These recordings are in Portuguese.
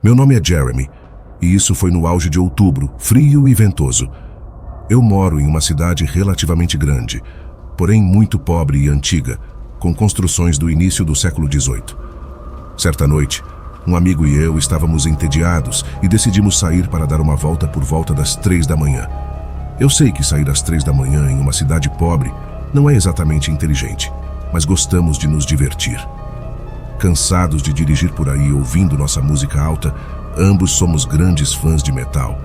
Meu nome é Jeremy, e isso foi no auge de outubro, frio e ventoso. Eu moro em uma cidade relativamente grande, porém muito pobre e antiga, com construções do início do século XVIII. Certa noite, um amigo e eu estávamos entediados e decidimos sair para dar uma volta por volta das 3 da manhã. Eu sei que sair às 3 da manhã em uma cidade pobre não é exatamente inteligente, mas gostamos de nos divertir. Cansados de dirigir por aí ouvindo nossa música alta, ambos somos grandes fãs de metal.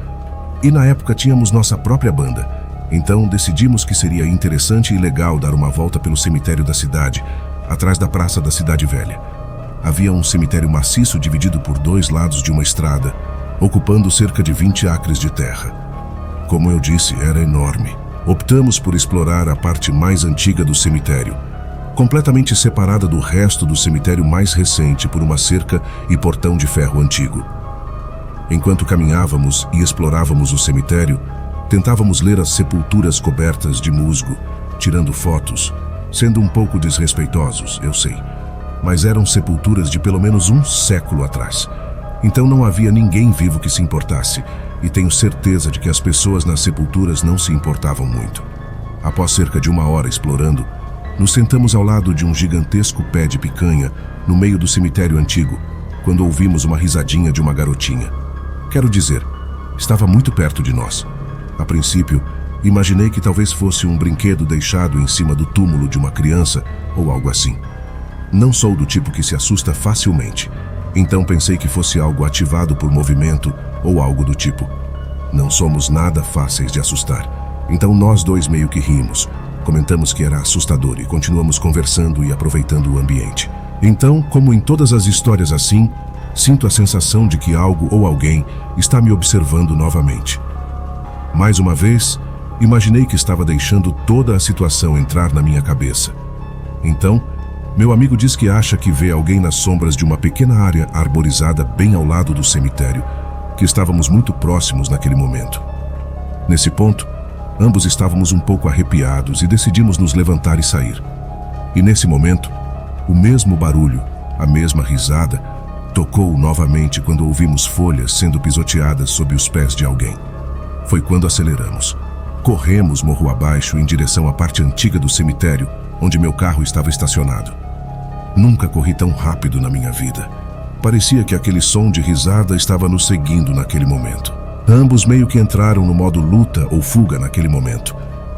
E na época tínhamos nossa própria banda, então decidimos que seria interessante e legal dar uma volta pelo cemitério da cidade, atrás da praça da Cidade Velha. Havia um cemitério maciço dividido por 2 lados de uma estrada, ocupando cerca de 20 acres de terra. Como eu disse, era enorme. Optamos por explorar a parte mais antiga do cemitério, completamente separada do resto do cemitério mais recente por uma cerca e portão de ferro antigo. Enquanto caminhávamos e explorávamos o cemitério, tentávamos ler as sepulturas cobertas de musgo, tirando fotos, sendo um pouco desrespeitosos, eu sei, mas eram sepulturas de pelo menos um século atrás. Então não havia ninguém vivo que se importasse, e tenho certeza de que as pessoas nas sepulturas não se importavam muito. Após cerca de 1 hora explorando, nos sentamos ao lado de um gigantesco pé de picanha no meio do cemitério antigo, quando ouvimos uma risadinha de uma garotinha. Quero dizer, estava muito perto de nós. A princípio, imaginei que talvez fosse um brinquedo deixado em cima do túmulo de uma criança ou algo assim. Não sou do tipo que se assusta facilmente, então pensei que fosse algo ativado por movimento ou algo do tipo. Não somos nada fáceis de assustar, então nós dois meio que rimos. Comentamos que era assustador e continuamos conversando e aproveitando o ambiente. Então, como em todas as histórias assim, sinto a sensação de que algo ou alguém está me observando novamente. Mais uma vez, imaginei que estava deixando toda a situação entrar na minha cabeça. Então, meu amigo diz que acha que vê alguém nas sombras de uma pequena área arborizada bem ao lado do cemitério, que estávamos muito próximos naquele momento. Nesse ponto, ambos estávamos um pouco arrepiados e decidimos nos levantar e sair. E nesse momento, o mesmo barulho, a mesma risada, tocou novamente quando ouvimos folhas sendo pisoteadas sob os pés de alguém. Foi quando aceleramos. Corremos morro abaixo em direção à parte antiga do cemitério, onde meu carro estava estacionado. Nunca corri tão rápido na minha vida. Parecia que aquele som de risada estava nos seguindo naquele momento. Ambos meio que entraram no modo luta ou fuga naquele momento,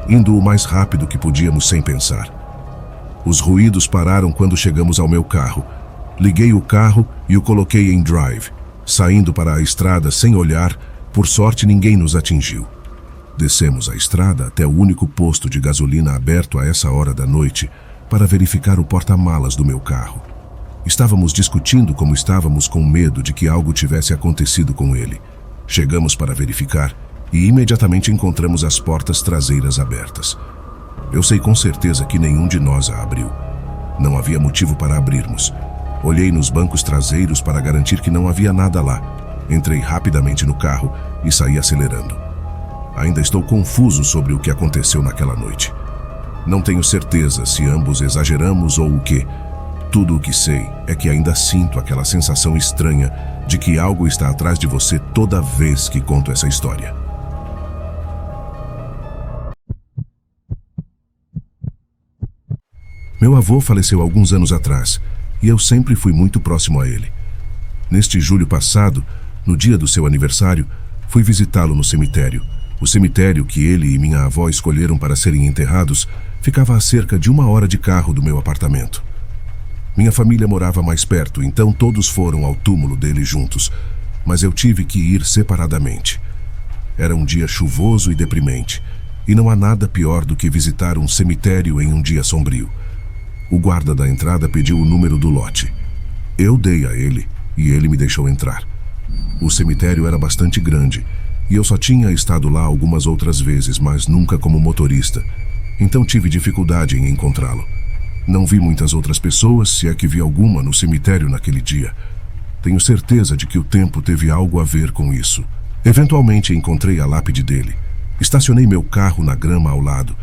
indo o mais rápido que podíamos sem pensar. Os ruídos pararam quando chegamos ao meu carro. Liguei o carro e o coloquei em drive, saindo para a estrada sem olhar. Por sorte, ninguém nos atingiu. Descemos a estrada até o único posto de gasolina aberto a essa hora da noite para verificar o porta-malas do meu carro. Estávamos discutindo como estávamos com medo de que algo tivesse acontecido com ele. Chegamos para verificar e imediatamente encontramos as portas traseiras abertas. Eu sei com certeza que nenhum de nós a abriu. Não havia motivo para abrirmos. Olhei nos bancos traseiros para garantir que não havia nada lá. Entrei rapidamente no carro e saí acelerando. Ainda estou confuso sobre o que aconteceu naquela noite. Não tenho certeza se ambos exageramos ou o quê. Tudo o que sei é que ainda sinto aquela sensação estranha de que algo está atrás de você toda vez que conto essa história. Meu avô faleceu alguns anos atrás e eu sempre fui muito próximo a ele. Neste julho passado, no dia do seu aniversário, fui visitá-lo no cemitério. O cemitério que ele e minha avó escolheram para serem enterrados ficava a cerca de 1 hora de carro do meu apartamento. Minha família morava mais perto, então todos foram ao túmulo dele juntos, mas eu tive que ir separadamente. Era um dia chuvoso e deprimente, e não há nada pior do que visitar um cemitério em um dia sombrio. O guarda da entrada pediu o número do lote. Eu dei a ele, e ele me deixou entrar. O cemitério era bastante grande, e eu só tinha estado lá algumas outras vezes, mas nunca como motorista, então tive dificuldade em encontrá-lo. Não vi muitas outras pessoas, se é que vi alguma, no cemitério naquele dia. Tenho certeza de que o tempo teve algo a ver com isso. Eventualmente encontrei a lápide dele. Estacionei meu carro na grama ao lado.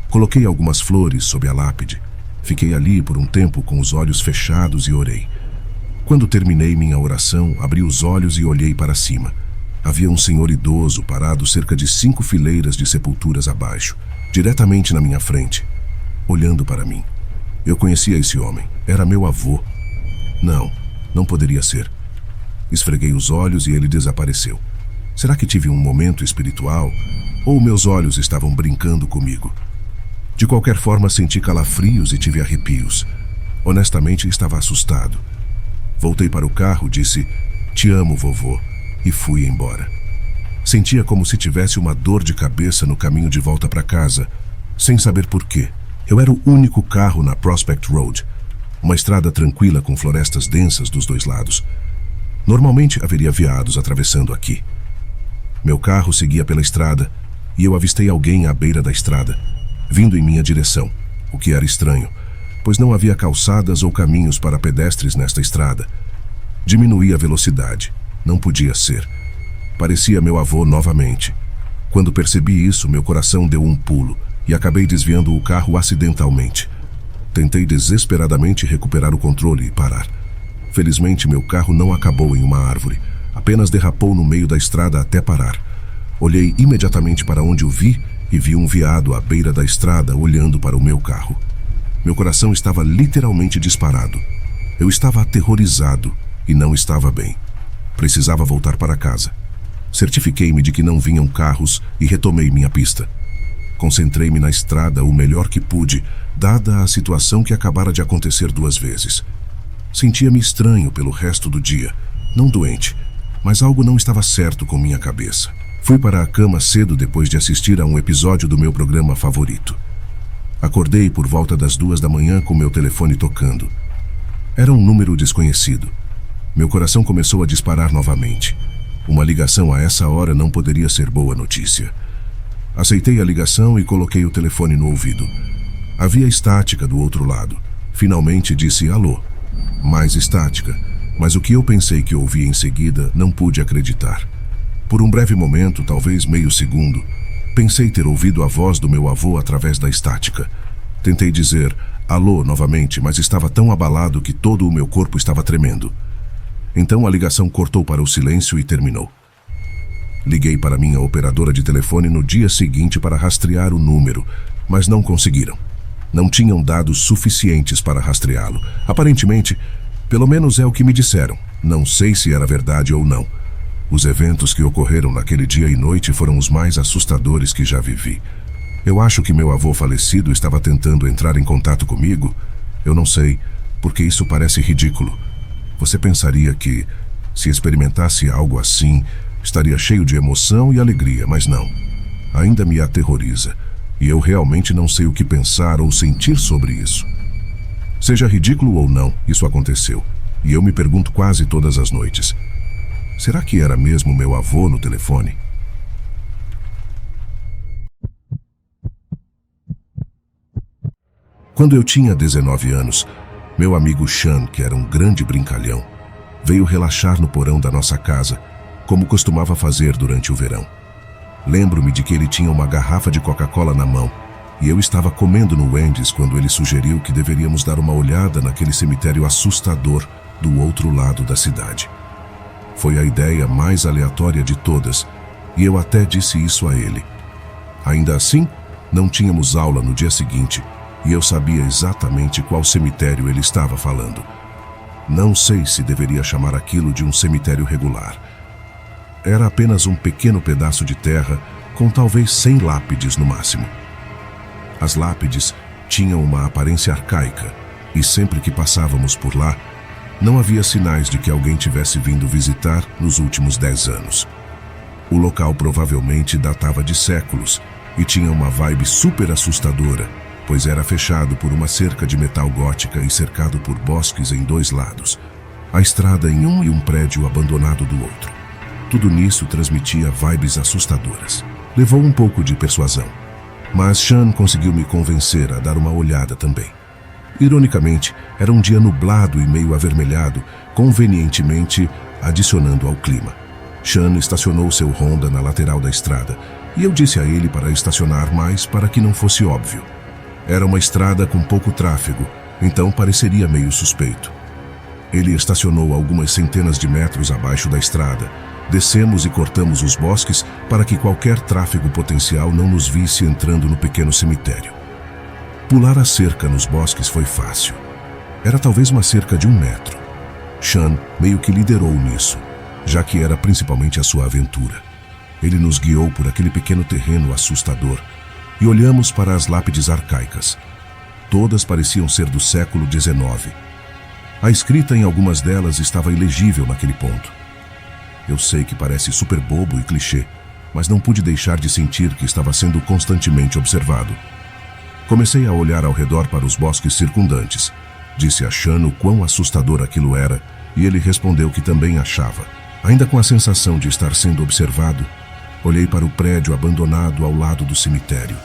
Coloquei algumas flores sob a lápide. Fiquei ali por um tempo com os olhos fechados e orei. Quando terminei minha oração, abri os olhos e olhei para cima. Havia um senhor idoso parado cerca de 5 fileiras de sepulturas abaixo, diretamente na minha frente, olhando para mim. Eu conhecia esse homem. Era meu avô. Não poderia ser. Esfreguei os olhos e ele desapareceu. Será que tive um momento espiritual? Ou meus olhos estavam brincando comigo? De qualquer forma, senti calafrios e tive arrepios. Honestamente, estava assustado. Voltei para o carro, disse, "Te amo, vovô", e fui embora. Sentia como se tivesse uma dor de cabeça no caminho de volta para casa, sem saber por quê. Eu era o único carro na Prospect Road, uma estrada tranquila com florestas densas dos dois lados. Normalmente haveria veados atravessando aqui. Meu carro seguia pela estrada e eu avistei alguém à beira da estrada, vindo em minha direção, o que era estranho, pois não havia calçadas ou caminhos para pedestres nesta estrada. Diminuí a velocidade. Não podia ser. Parecia meu avô novamente. Quando percebi isso, meu coração deu um pulo e acabei desviando o carro acidentalmente. Tentei desesperadamente recuperar o controle e parar. Felizmente, meu carro não acabou em uma árvore, apenas derrapou no meio da estrada até parar. Olhei imediatamente para onde o vi e vi um veado à beira da estrada olhando para o meu carro. Meu coração estava literalmente disparado. Eu estava aterrorizado e não estava bem. Precisava voltar para casa. Certifiquei-me de que não vinham carros e retomei minha pista. Concentrei-me na estrada o melhor que pude, dada a situação que acabara de acontecer 2 vezes. Sentia-me estranho pelo resto do dia, não doente, mas algo não estava certo com minha cabeça. Fui para a cama cedo depois de assistir a um episódio do meu programa favorito. Acordei por volta das 2 da manhã com meu telefone tocando. Era um número desconhecido. Meu coração começou a disparar novamente. Uma ligação a essa hora não poderia ser boa notícia. Aceitei a ligação e coloquei o telefone no ouvido. Havia estática do outro lado. Finalmente disse alô. Mais estática, mas o que eu pensei que ouvi em seguida não pude acreditar. Por um breve momento, talvez meio segundo, pensei ter ouvido a voz do meu avô através da estática. Tentei dizer alô novamente, mas estava tão abalado que todo o meu corpo estava tremendo. Então a ligação cortou para o silêncio e terminou. Liguei para minha operadora de telefone no dia seguinte para rastrear o número, mas não conseguiram. Não tinham dados suficientes para rastreá-lo. Aparentemente, pelo menos é o que me disseram. Não sei se era verdade ou não. Os eventos que ocorreram naquele dia e noite foram os mais assustadores que já vivi. Eu acho que meu avô falecido estava tentando entrar em contato comigo. Eu não sei, porque isso parece ridículo. Você pensaria que, se experimentasse algo assim, estaria cheio de emoção e alegria, mas não. Ainda me aterroriza, e eu realmente não sei o que pensar ou sentir sobre isso. Seja ridículo ou não, isso aconteceu, e eu me pergunto quase todas as noites. Será que era mesmo meu avô no telefone? Quando eu tinha 19 anos, meu amigo Sean, que era um grande brincalhão, veio relaxar no porão da nossa casa, como costumava fazer durante o verão. Lembro-me de que ele tinha uma garrafa de Coca-Cola na mão, e eu estava comendo no Wendy's quando ele sugeriu que deveríamos dar uma olhada naquele cemitério assustador do outro lado da cidade. Foi a ideia mais aleatória de todas, e eu até disse isso a ele. Ainda assim, não tínhamos aula no dia seguinte, e eu sabia exatamente qual cemitério ele estava falando. Não sei se deveria chamar aquilo de um cemitério regular. Era apenas um pequeno pedaço de terra com talvez 100 lápides no máximo. As lápides tinham uma aparência arcaica e sempre que passávamos por lá, não havia sinais de que alguém tivesse vindo visitar nos últimos 10 anos. O local provavelmente datava de séculos e tinha uma vibe super assustadora, pois era fechado por uma cerca de metal gótica e cercado por bosques em 2 lados, a estrada em um e um prédio abandonado do outro. Tudo nisso transmitia vibes assustadoras. Levou um pouco de persuasão, mas Sean conseguiu me convencer a dar uma olhada também. Ironicamente, era um dia nublado e meio avermelhado, convenientemente adicionando ao clima. Sean estacionou seu Honda na lateral da estrada e eu disse a ele para estacionar mais para que não fosse óbvio. Era uma estrada com pouco tráfego, então pareceria meio suspeito. Ele estacionou algumas centenas de metros abaixo da estrada. Descemos e cortamos os bosques para que qualquer tráfego potencial não nos visse entrando no pequeno cemitério. Pular a cerca nos bosques foi fácil. Era talvez uma cerca de 1 metro. Sean meio que liderou nisso, já que era principalmente a sua aventura. Ele nos guiou por aquele pequeno terreno assustador e olhamos para as lápides arcaicas. Todas pareciam ser do século XIX. A escrita em algumas delas estava ilegível naquele ponto. Eu sei que parece super bobo e clichê, mas não pude deixar de sentir que estava sendo constantemente observado. Comecei a olhar ao redor para os bosques circundantes. Disse a Sean o quão assustador aquilo era, e ele respondeu que também achava. Ainda com a sensação de estar sendo observado, olhei para o prédio abandonado ao lado do cemitério.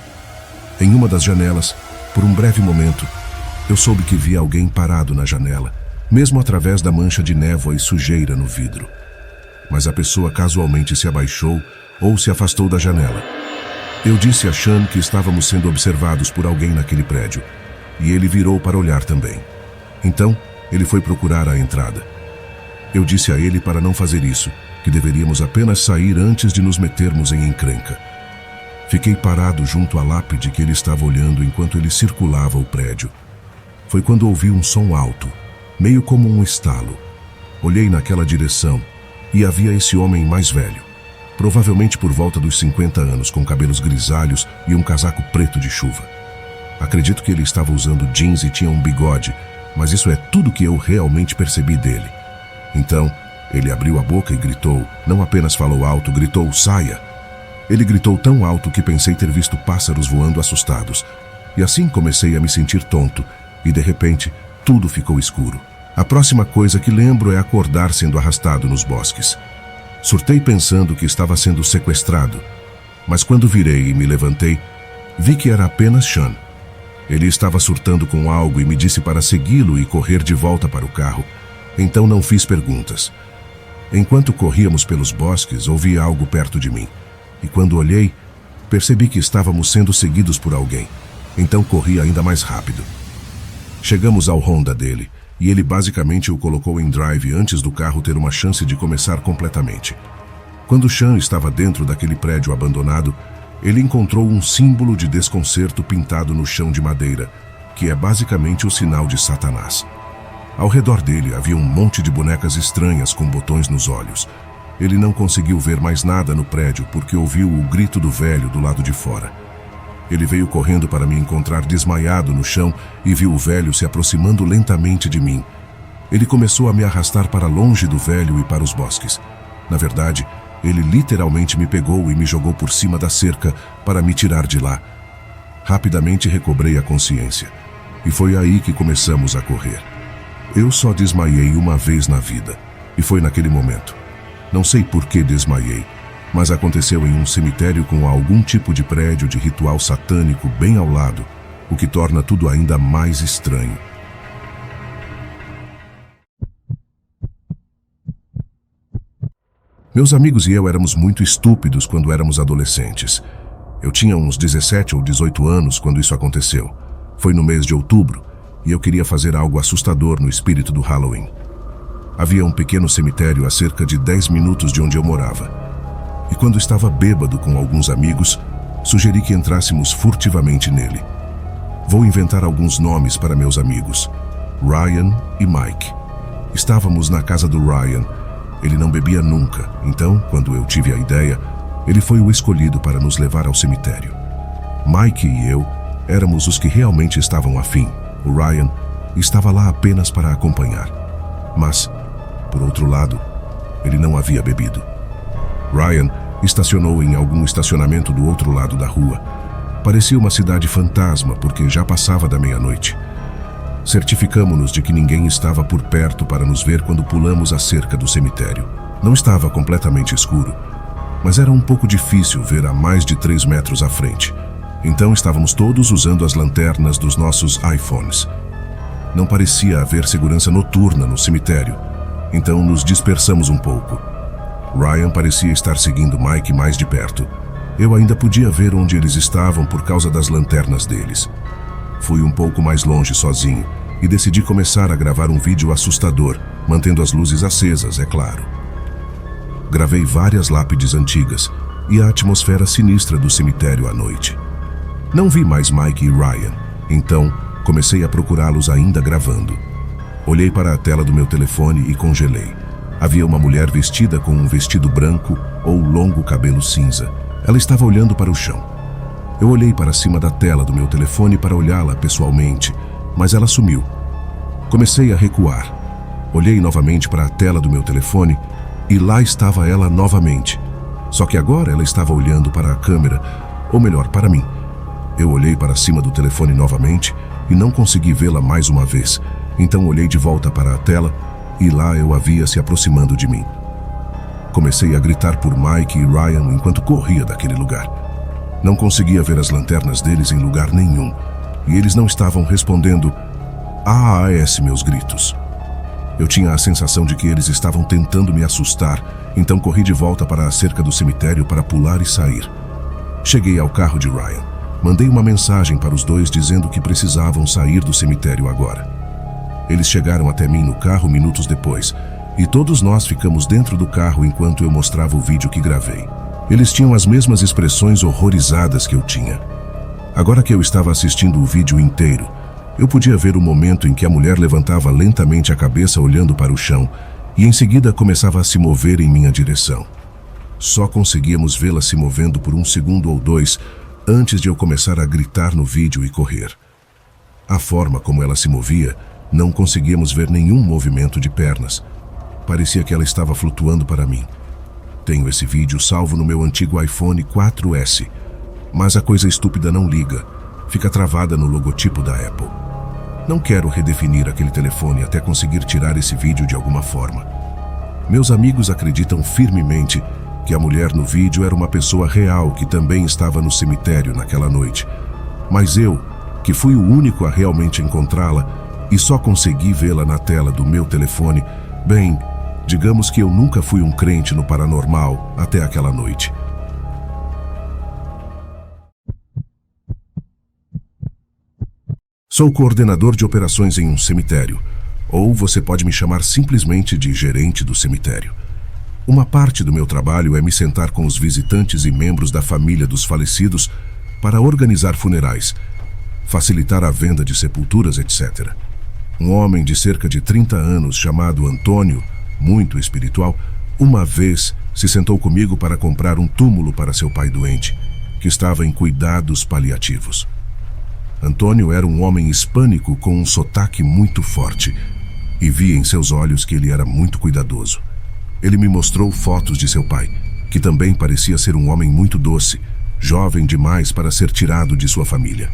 Em uma das janelas, por um breve momento, eu soube que via alguém parado na janela, mesmo através da mancha de névoa e sujeira no vidro. Mas a pessoa casualmente se abaixou ou se afastou da janela. Eu disse a Sean que estávamos sendo observados por alguém naquele prédio, e ele virou para olhar também. Então, ele foi procurar a entrada. Eu disse a ele para não fazer isso, que deveríamos apenas sair antes de nos metermos em encrenca. Fiquei parado junto à lápide que ele estava olhando enquanto ele circulava o prédio. Foi quando ouvi um som alto, meio como um estalo. Olhei naquela direção e havia esse homem mais velho, provavelmente por volta dos 50 anos, com cabelos grisalhos e um casaco preto de chuva. Acredito que ele estava usando jeans e tinha um bigode, mas isso é tudo que eu realmente percebi dele. Então, ele abriu a boca e gritou, não apenas falou alto, gritou, saia! Ele gritou tão alto que pensei ter visto pássaros voando assustados. E assim comecei a me sentir tonto, e de repente, tudo ficou escuro. A próxima coisa que lembro é acordar sendo arrastado nos bosques. Surtei pensando que estava sendo sequestrado, mas quando virei e me levantei, vi que era apenas Sean. Ele estava surtando com algo e me disse para segui-lo e correr de volta para o carro. Então não fiz perguntas. Enquanto corríamos pelos bosques, ouvi algo perto de mim. E quando olhei, percebi que estávamos sendo seguidos por alguém. Então corri ainda mais rápido. Chegamos ao Honda dele, e ele basicamente o colocou em drive antes do carro ter uma chance de começar completamente. Quando Sean estava dentro daquele prédio abandonado, ele encontrou um símbolo de desconcerto pintado no chão de madeira, que é basicamente o sinal de Satanás. Ao redor dele havia um monte de bonecas estranhas com botões nos olhos. Ele não conseguiu ver mais nada no prédio porque ouviu o grito do velho do lado de fora. Ele veio correndo para me encontrar desmaiado no chão e viu o velho se aproximando lentamente de mim. Ele começou a me arrastar para longe do velho e para os bosques. Na verdade, ele literalmente me pegou e me jogou por cima da cerca para me tirar de lá. Rapidamente recobrei a consciência. E foi aí que começamos a correr. Eu só desmaiei uma vez na vida, e foi naquele momento. Não sei por que desmaiei, mas aconteceu em um cemitério com algum tipo de prédio de ritual satânico bem ao lado, o que torna tudo ainda mais estranho. Meus amigos e eu éramos muito estúpidos quando éramos adolescentes. Eu tinha uns 17 ou 18 anos quando isso aconteceu. Foi no mês de outubro, e eu queria fazer algo assustador no espírito do Halloween. Havia um pequeno cemitério a cerca de 10 minutos de onde eu morava. E quando estava bêbado com alguns amigos, sugeri que entrássemos furtivamente nele. Vou inventar alguns nomes para meus amigos: Ryan e Mike. Estávamos na casa do Ryan. Ele não bebia nunca, então, quando eu tive a ideia, ele foi o escolhido para nos levar ao cemitério. Mike e eu éramos os que realmente estavam afim. O Ryan estava lá apenas para acompanhar. Mas, por outro lado, ele não havia bebido. Ryan estacionou em algum estacionamento do outro lado da rua. Parecia uma cidade fantasma porque já passava da meia-noite. Certificamo-nos de que ninguém estava por perto para nos ver quando pulamos a cerca do cemitério. Não estava completamente escuro, mas era um pouco difícil ver a mais de 3 metros à frente. Então estávamos todos usando as lanternas dos nossos iPhones. Não parecia haver segurança noturna no cemitério, então nos dispersamos um pouco. Ryan parecia estar seguindo Mike mais de perto. Eu ainda podia ver onde eles estavam por causa das lanternas deles. Fui um pouco mais longe sozinho e decidi começar a gravar um vídeo assustador, mantendo as luzes acesas, é claro. Gravei várias lápides antigas e a atmosfera sinistra do cemitério à noite. Não vi mais Mike e Ryan, então comecei a procurá-los ainda gravando. Olhei para a tela do meu telefone e congelei. Havia uma mulher vestida com um vestido branco ou longo cabelo cinza. Ela estava olhando para o chão. Eu olhei para cima da tela do meu telefone para olhá-la pessoalmente, mas ela sumiu. Comecei a recuar. Olhei novamente para a tela do meu telefone e lá estava ela novamente. Só que agora ela estava olhando para a câmera, ou melhor, para mim. Eu olhei para cima do telefone novamente e não consegui vê-la mais uma vez. Então olhei de volta para a tela e lá eu a via se aproximando de mim. Comecei a gritar por Mike e Ryan enquanto corria daquele lugar. Não conseguia ver as lanternas deles em lugar nenhum e eles não estavam respondendo a meus gritos. Eu tinha a sensação de que eles estavam tentando me assustar, então corri de volta para a cerca do cemitério para pular e sair. Cheguei ao carro de Ryan. Mandei uma mensagem para os dois dizendo que precisavam sair do cemitério agora. Eles chegaram até mim no carro minutos depois, e todos nós ficamos dentro do carro enquanto eu mostrava o vídeo que gravei. Eles tinham as mesmas expressões horrorizadas que eu tinha. Agora que eu estava assistindo o vídeo inteiro, eu podia ver o momento em que a mulher levantava lentamente a cabeça olhando para o chão e em seguida começava a se mover em minha direção. Só conseguíamos vê-la se movendo por 1 segundo ou 2 antes de eu começar a gritar no vídeo e correr. A forma como ela se movia, não conseguíamos ver nenhum movimento de pernas. Parecia que ela estava flutuando para mim. Tenho esse vídeo salvo no meu antigo iPhone 4S, mas a coisa estúpida não liga, fica travada no logotipo da Apple. Não quero redefinir aquele telefone até conseguir tirar esse vídeo de alguma forma. Meus amigos acreditam firmemente que a mulher no vídeo era uma pessoa real que também estava no cemitério naquela noite. Mas eu, que fui o único a realmente encontrá-la e só consegui vê-la na tela do meu telefone, bem, digamos que eu nunca fui um crente no paranormal até aquela noite. Sou coordenador de operações em um cemitério, ou você pode me chamar simplesmente de gerente do cemitério. Uma parte do meu trabalho é me sentar com os visitantes e membros da família dos falecidos para organizar funerais, facilitar a venda de sepulturas, etc. Um homem de cerca de 30 anos chamado Antônio, muito espiritual, uma vez se sentou comigo para comprar um túmulo para seu pai doente, que estava em cuidados paliativos. Antônio era um homem hispânico com um sotaque muito forte e vi em seus olhos que ele era muito cuidadoso. Ele me mostrou fotos de seu pai, que também parecia ser um homem muito doce, jovem demais para ser tirado de sua família.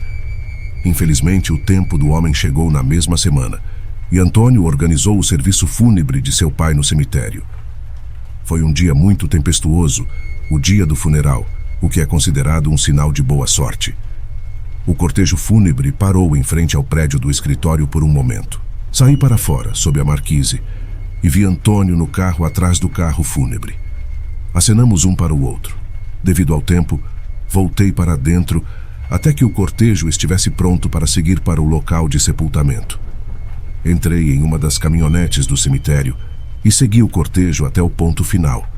Infelizmente, o tempo do homem chegou na mesma semana e Antônio organizou o serviço fúnebre de seu pai no cemitério. Foi um dia muito tempestuoso, o dia do funeral, o que é considerado um sinal de boa sorte. O cortejo fúnebre parou em frente ao prédio do escritório por um momento. Saí para fora, sob a marquise, e vi Antônio no carro atrás do carro fúnebre. Acenamos um para o outro. Devido ao tempo, voltei para dentro até que o cortejo estivesse pronto para seguir para o local de sepultamento. Entrei em uma das caminhonetes do cemitério e segui o cortejo até o ponto final,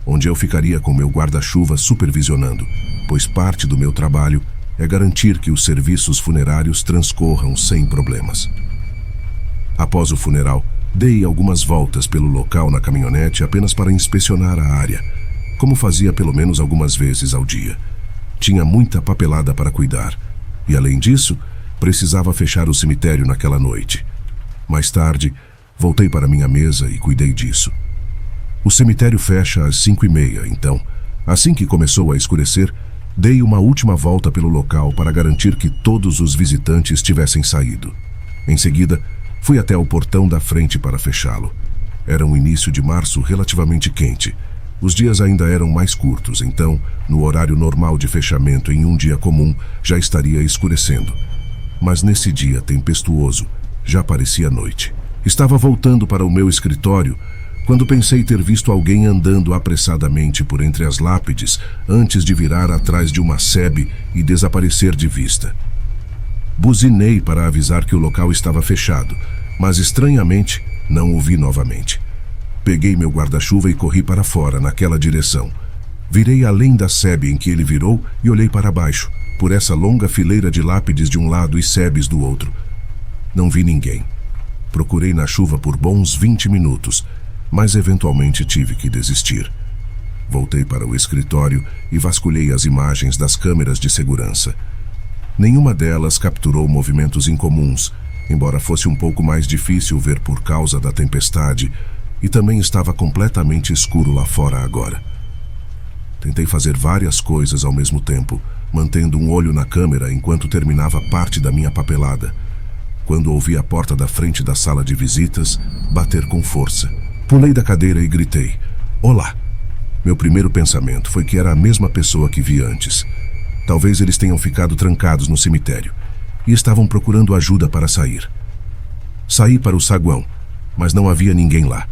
onde eu ficaria com meu guarda-chuva supervisionando, pois parte do meu trabalho é garantir que os serviços funerários transcorram sem problemas. Após o funeral, dei algumas voltas pelo local na caminhonete apenas para inspecionar a área, como fazia pelo menos algumas vezes ao dia. Tinha muita papelada para cuidar e, além disso, precisava fechar o cemitério naquela noite. Mais tarde, voltei para minha mesa e cuidei disso. O cemitério fecha às 5h30, então, assim que começou a escurecer, dei uma última volta pelo local para garantir que todos os visitantes tivessem saído. Em seguida, fui até o portão da frente para fechá-lo. Era um início de março relativamente quente. Os dias ainda eram mais curtos, então, no horário normal de fechamento em um dia comum, já estaria escurecendo. Mas nesse dia tempestuoso, já parecia noite. Estava voltando para o meu escritório quando pensei ter visto alguém andando apressadamente por entre as lápides antes de virar atrás de uma sebe e desaparecer de vista. Buzinei para avisar que o local estava fechado, mas estranhamente Não o vi novamente. Peguei meu guarda-chuva e corri para fora, naquela direção. Virei além da sebe em que ele virou e olhei para baixo, por essa longa fileira de lápides de um lado e sebes do outro. Não vi ninguém. Procurei na chuva por bons 20 minutos, mas eventualmente tive que desistir. Voltei para o escritório e vasculhei as imagens das câmeras de segurança. Nenhuma delas capturou movimentos incomuns, embora fosse um pouco mais difícil ver por causa da tempestade, e também estava completamente escuro lá fora agora. Tentei fazer várias coisas ao mesmo tempo, mantendo um olho na câmera enquanto terminava parte da minha papelada, quando ouvi a porta da frente da sala de visitas bater com força. Pulei da cadeira e gritei: "Olá!" Meu primeiro pensamento foi que era a mesma pessoa que vi antes. Talvez eles tenham ficado trancados no cemitério e estavam procurando ajuda para sair. Saí para o saguão, mas não havia ninguém lá.